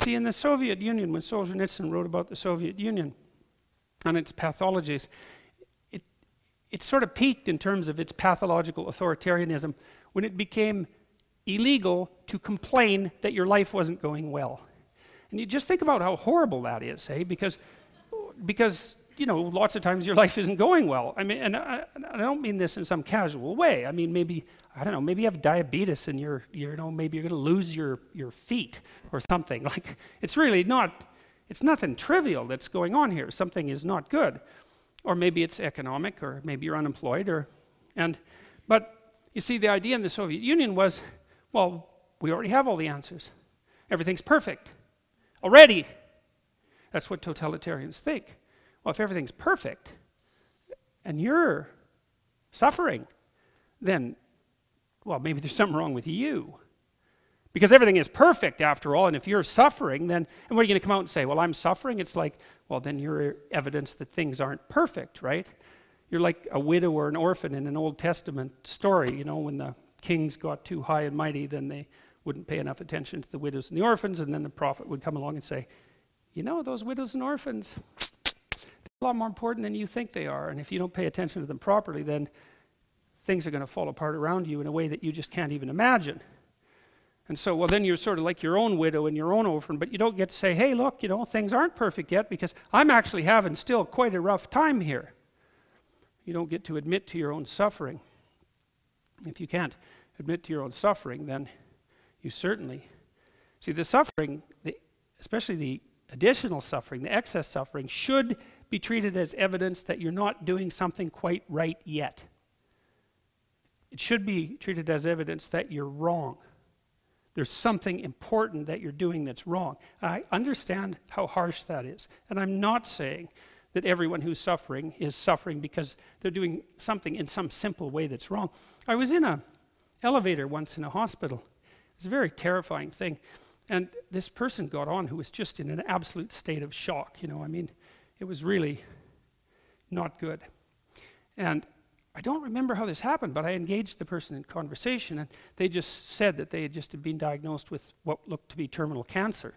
See, in the Soviet Union, when Solzhenitsyn wrote about the Soviet Union and its pathologies, it sort of peaked in terms of its pathological authoritarianism when it became illegal to complain that your life wasn't going well. And you just think about how horrible that is, eh? Because you know, lots of times your life isn't going well. I mean, and I don't mean this in some casual way. I mean, maybe, I don't know, maybe you have diabetes and you know, maybe you're going to lose your feet or something. Like, it's really not, it's nothing trivial that's going on here. Something is not good. Or maybe it's economic, or maybe you're unemployed, but you see, the idea in the Soviet Union was, well, we already have all the answers. Everything's perfect already. That's what totalitarians think. Well, if everything's perfect and you're suffering, then, well, maybe there's something wrong with you. Because everything is perfect after all, and if you're suffering, then, and what are you going to come out and say? Well, I'm suffering? It's like, well, then you're evidence that things aren't perfect, right? You're like a widow or an orphan in an Old Testament story, you know, when the kings got too high and mighty, then they wouldn't pay enough attention to the widows and the orphans, and then the prophet would come along and say, you know, those widows and orphans, they're a lot more important than you think they are, and if you don't pay attention to them properly, then things are going to fall apart around you in a way that you just can't even imagine. And so, well, then you're sort of like your own widow and your own orphan, but you don't get to say, hey, look, you know, things aren't perfect yet because I'm actually having still quite a rough time here. You don't get to admit to your own suffering. If you can't admit to your own suffering, then you certainly, see, the suffering, especially the additional suffering, the excess suffering, should be treated as evidence that you're not doing something quite right yet. It should be treated as evidence that you're wrong. There's something important that you're doing that's wrong. I understand how harsh that is. And I'm not saying that everyone who's suffering is suffering because they're doing something in some simple way that's wrong. I was in an elevator once in a hospital. It was a very terrifying thing. And this person got on who was just in an absolute state of shock. You know, I mean, it was really not good. And I don't remember how this happened, but I engaged the person in conversation, and they just said that they had just been diagnosed with what looked to be terminal cancer.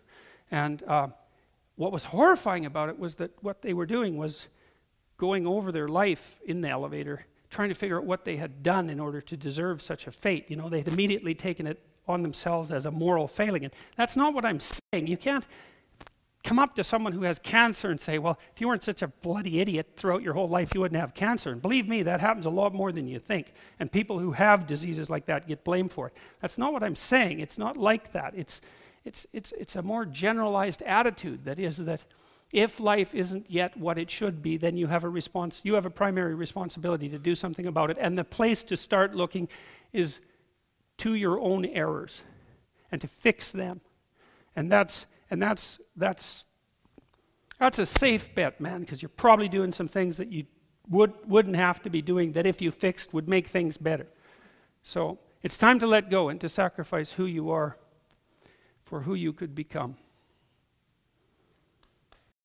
And what was horrifying about it was that what they were doing was going over their life in the elevator, trying to figure out what they had done in order to deserve such a fate. You know, they'd immediately taken it on themselves as a moral failing. And that's not what I'm saying. You can't come up to someone who has cancer and say, well, if you weren't such a bloody idiot throughout your whole life, you wouldn't have cancer. And believe me, that happens a lot more than you think. And people who have diseases like that get blamed for it. That's not what I'm saying. It's not like that. It's a more generalized attitude, that is that if life isn't yet what it should be, then you have a primary responsibility to do something about it. And the place to start looking is to your own errors and to fix them. And that's a safe bet, man, because you're probably doing some things that you wouldn't have to be doing that if you fixed would make things better. So it's time to let go and to sacrifice who you are for who you could become.